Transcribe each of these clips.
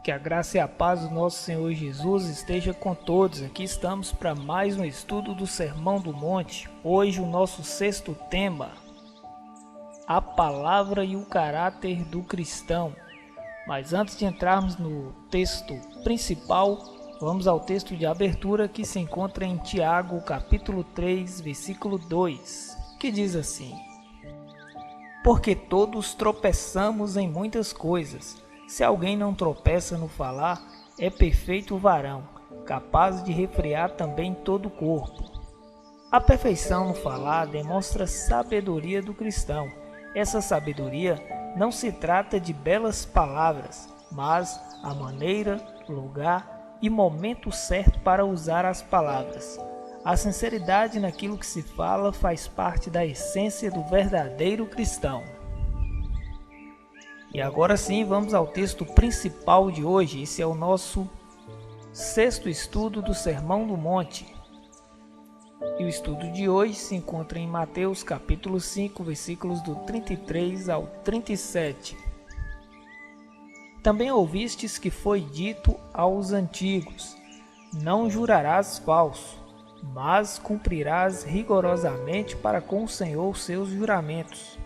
Que a graça e a paz do nosso Senhor Jesus esteja com todos. Aqui estamos para mais um estudo do Sermão do Monte. Hoje o nosso sexto tema, a palavra e o caráter do cristão. Mas antes de entrarmos no texto principal, vamos ao texto de abertura que se encontra em Tiago, capítulo 3, versículo 2, que diz assim: Porque todos tropeçamos em muitas coisas. Se alguém não tropeça no falar, é perfeito varão, capaz de refrear também todo o corpo. A perfeição no falar demonstra a sabedoria do cristão. Essa sabedoria não se trata de belas palavras, mas a maneira, lugar e momento certo para usar as palavras. A sinceridade naquilo que se fala faz parte da essência do verdadeiro cristão. E agora sim, vamos ao texto principal de hoje. Esse é o nosso sexto estudo do Sermão do Monte. E o estudo de hoje se encontra em Mateus capítulo 5, versículos do 33 ao 37. Também ouvistes que foi dito aos antigos: Não jurarás falso, mas cumprirás rigorosamente para com o Senhor os seus juramentos.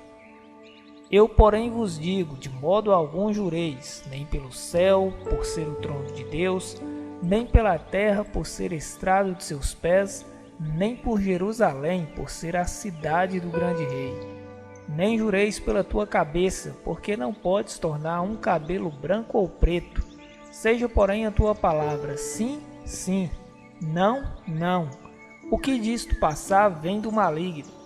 Eu, porém, vos digo, de modo algum jureis, nem pelo céu, por ser o trono de Deus, nem pela terra, por ser estrado de seus pés, nem por Jerusalém, por ser a cidade do grande rei. Nem jureis pela tua cabeça, porque não podes tornar um cabelo branco ou preto. Seja, porém, a tua palavra sim, sim, não, não. O que disto passar vem do maligno.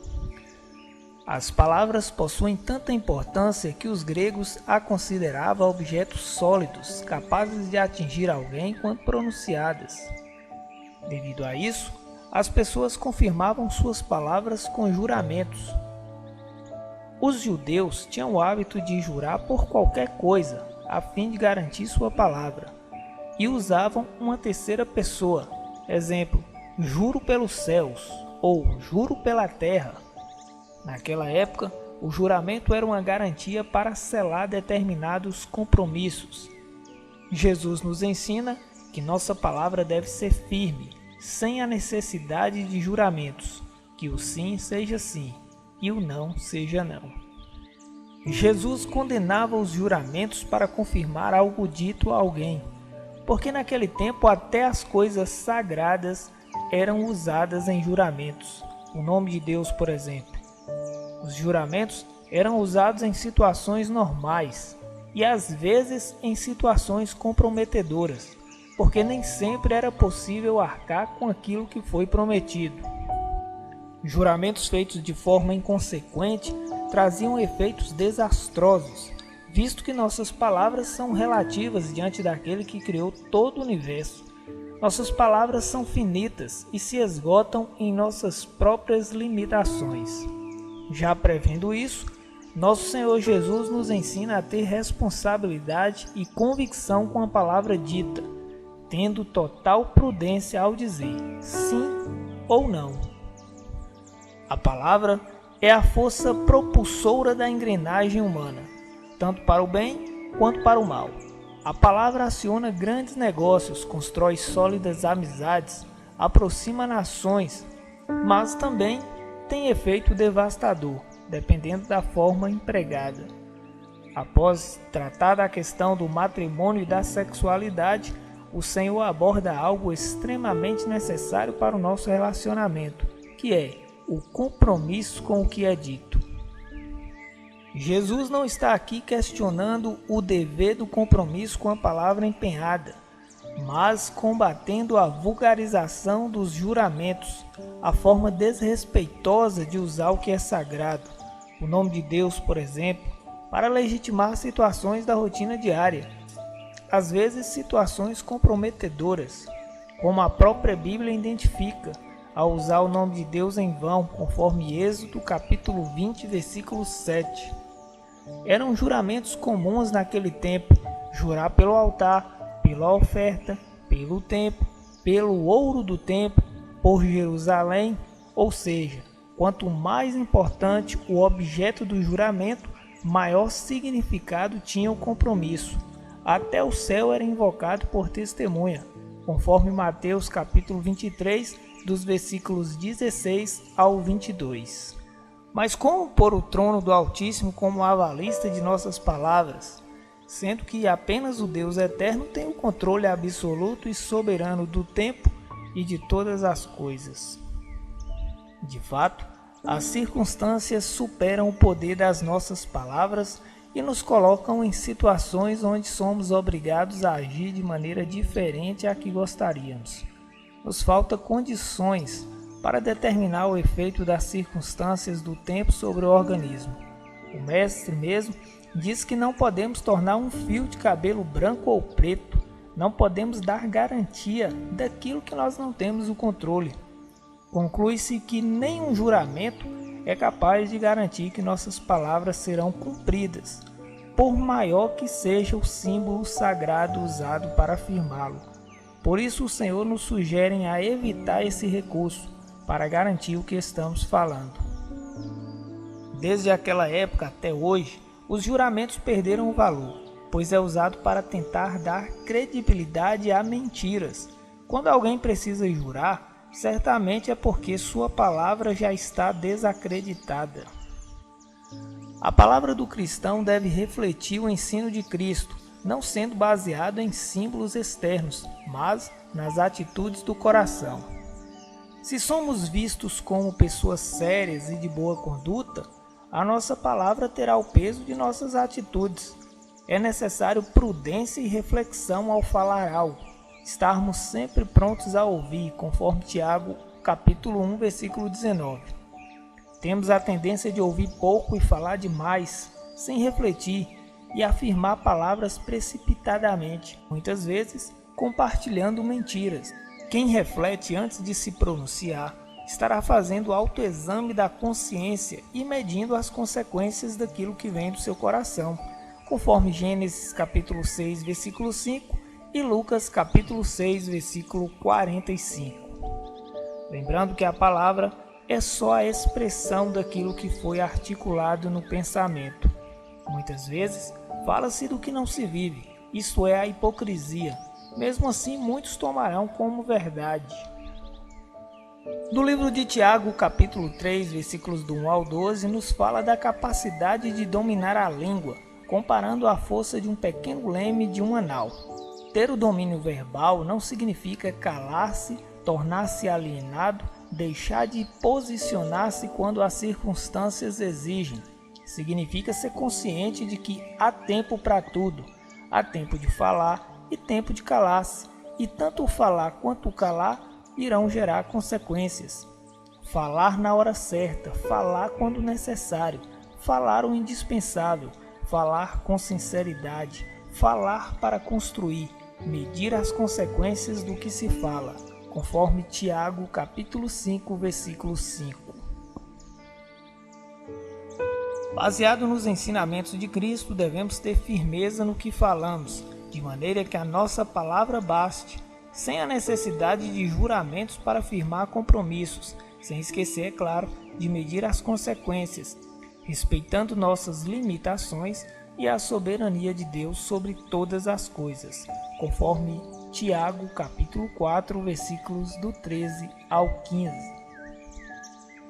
As palavras possuem tanta importância que os gregos a consideravam objetos sólidos, capazes de atingir alguém quando pronunciadas. Devido a isso, as pessoas confirmavam suas palavras com juramentos. Os judeus tinham o hábito de jurar por qualquer coisa, a fim de garantir sua palavra, e usavam uma terceira pessoa, exemplo, juro pelos céus ou juro pela terra. Naquela época, o juramento era uma garantia para selar determinados compromissos. Jesus nos ensina que nossa palavra deve ser firme, sem a necessidade de juramentos, que o sim seja sim e o não seja não. Jesus condenava os juramentos para confirmar algo dito a alguém, porque naquele tempo até as coisas sagradas eram usadas em juramentos. O nome de Deus, por exemplo. Os juramentos eram usados em situações normais e às vezes em situações comprometedoras, porque nem sempre era possível arcar com aquilo que foi prometido. Juramentos feitos de forma inconsequente traziam efeitos desastrosos, visto que nossas palavras são relativas diante daquele que criou todo o universo. Nossas palavras são finitas e se esgotam em nossas próprias limitações. Já prevendo isso, nosso Senhor Jesus nos ensina a ter responsabilidade e convicção com a palavra dita, tendo total prudência ao dizer sim ou não. A palavra é a força propulsora da engrenagem humana, tanto para o bem quanto para o mal. A palavra aciona grandes negócios, constrói sólidas amizades, aproxima nações, mas também tem efeito devastador, dependendo da forma empregada. Após tratar da questão do matrimônio e da sexualidade, o Senhor aborda algo extremamente necessário para o nosso relacionamento, que é o compromisso com o que é dito. Jesus não está aqui questionando o dever do compromisso com a palavra empenhada, mas combatendo a vulgarização dos juramentos, a forma desrespeitosa de usar o que é sagrado, o nome de Deus, por exemplo, para legitimar situações da rotina diária, às vezes situações comprometedoras, como a própria Bíblia identifica, ao usar o nome de Deus em vão, conforme Êxodo capítulo 20, versículo 7. Eram juramentos comuns naquele tempo, jurar pelo altar, pela oferta, pelo templo, pelo ouro do templo, por Jerusalém, ou seja, quanto mais importante o objeto do juramento, maior significado tinha o compromisso. até o céu era invocado por testemunha, conforme Mateus capítulo 23, dos versículos 16 ao 22. Mas como pôr o trono do Altíssimo como avalista de nossas palavras, sendo que apenas o Deus eterno tem o controle absoluto e soberano do tempo e de todas as coisas? De fato, as circunstâncias superam o poder das nossas palavras e nos colocam em situações onde somos obrigados a agir de maneira diferente à que gostaríamos. Nos falta condições para determinar o efeito das circunstâncias do tempo sobre o organismo. O mestre mesmo diz que não podemos tornar um fio de cabelo branco ou preto, não podemos dar garantia daquilo que nós não temos o controle. Conclui-se que nenhum juramento é capaz de garantir que nossas palavras serão cumpridas, por maior que seja o símbolo sagrado usado para afirmá-lo. Por isso o Senhor nos sugere a evitar esse recurso para garantir o que estamos falando. Desde aquela época até hoje, os juramentos perderam o valor, pois é usado para tentar dar credibilidade a mentiras. Quando alguém precisa jurar, certamente é porque sua palavra já está desacreditada. A palavra do cristão deve refletir o ensino de Cristo, não sendo baseado em símbolos externos, mas nas atitudes do coração. Se somos vistos como pessoas sérias e de boa conduta, a nossa palavra terá o peso de nossas atitudes. É necessário prudência e reflexão ao falar algo, estarmos sempre prontos a ouvir, conforme Tiago, capítulo 1, versículo 19. Temos a tendência de ouvir pouco e falar demais, sem refletir, e afirmar palavras precipitadamente, muitas vezes compartilhando mentiras. Quem reflete antes de se pronunciar estará fazendo autoexame da consciência e medindo as consequências daquilo que vem do seu coração, conforme Gênesis capítulo 6, versículo 5 e Lucas capítulo 6, versículo 45. Lembrando que a palavra é só a expressão daquilo que foi articulado no pensamento. Muitas vezes fala-se do que não se vive, isto é a hipocrisia. Mesmo assim, muitos tomarão como verdade. No livro de Tiago, capítulo 3, versículos do 1 ao 12, nos fala da capacidade de dominar a língua, comparando a força de um pequeno leme de uma nau. Ter o domínio verbal não significa calar-se, tornar-se alienado, deixar de posicionar-se quando as circunstâncias exigem. Significa ser consciente de que há tempo para tudo, há tempo de falar e tempo de calar-se, e tanto o falar quanto o calar irão gerar consequências. Falar na hora certa, falar quando necessário, falar o indispensável, falar com sinceridade, falar para construir, medir as consequências do que se fala, conforme Tiago capítulo 5, versículo 5. Baseado nos ensinamentos de Cristo, devemos ter firmeza no que falamos, de maneira que a nossa palavra baste, sem a necessidade de juramentos para afirmar compromissos, sem esquecer, é claro, de medir as consequências, respeitando nossas limitações e a soberania de Deus sobre todas as coisas, conforme Tiago, capítulo 4, versículos do 13 ao 15.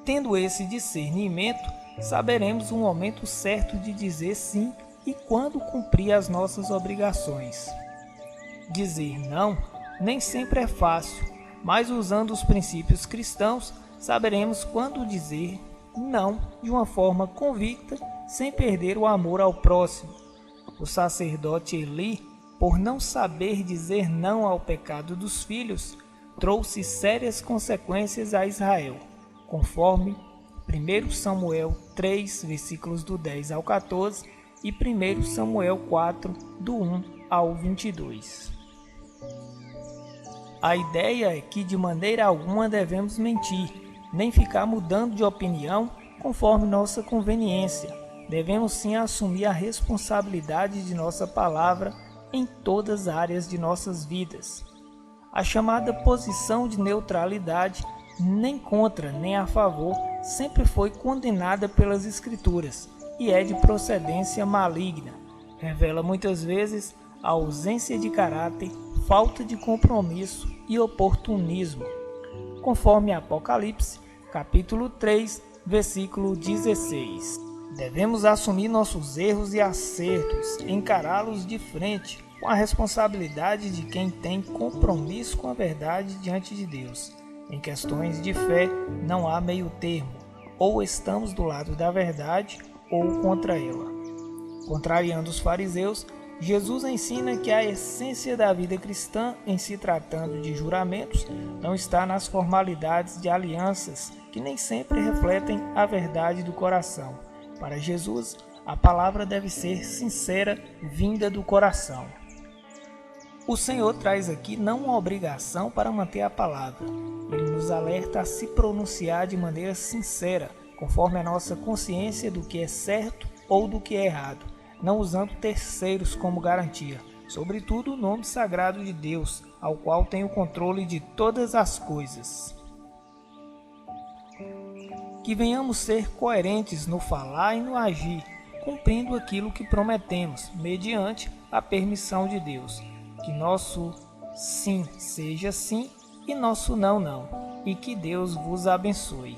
Tendo esse discernimento, saberemos o momento certo de dizer sim e quando cumprir as nossas obrigações. Dizer não nem sempre é fácil, mas usando os princípios cristãos, saberemos quando dizer não de uma forma convicta, sem perder o amor ao próximo. O sacerdote Eli, por não saber dizer não ao pecado dos filhos, trouxe sérias consequências a Israel, conforme 1 Samuel 3, versículos do 10 ao 14 e 1 Samuel 4, do 1 ao 22. A ideia é que de maneira alguma devemos mentir, nem ficar mudando de opinião conforme nossa conveniência. Devemos sim assumir a responsabilidade de nossa palavra em todas as áreas de nossas vidas. A chamada posição de neutralidade, nem contra nem a favor, sempre foi condenada pelas Escrituras e é de procedência maligna. Revela muitas vezes a ausência de caráter, falta de compromisso e oportunismo, conforme Apocalipse, capítulo 3, versículo 16. Devemos assumir nossos erros e acertos, encará-los de frente, com a responsabilidade de quem tem compromisso com a verdade diante de Deus. Em questões de fé, não há meio termo, ou estamos do lado da verdade ou contra ela. Contrariando os fariseus, Jesus ensina que a essência da vida cristã, em se tratando de juramentos, não está nas formalidades de alianças, que nem sempre refletem a verdade do coração. Para Jesus, a palavra deve ser sincera, vinda do coração. O Senhor traz aqui não uma obrigação para manter a palavra. Ele nos alerta a se pronunciar de maneira sincera, conforme a nossa consciência do que é certo ou do que é errado, não usando terceiros como garantia, sobretudo o nome sagrado de Deus, ao qual tem o controle de todas as coisas. Que venhamos ser coerentes no falar e no agir, cumprindo aquilo que prometemos, mediante a permissão de Deus. Que nosso sim seja sim e nosso não, não. E que Deus vos abençoe.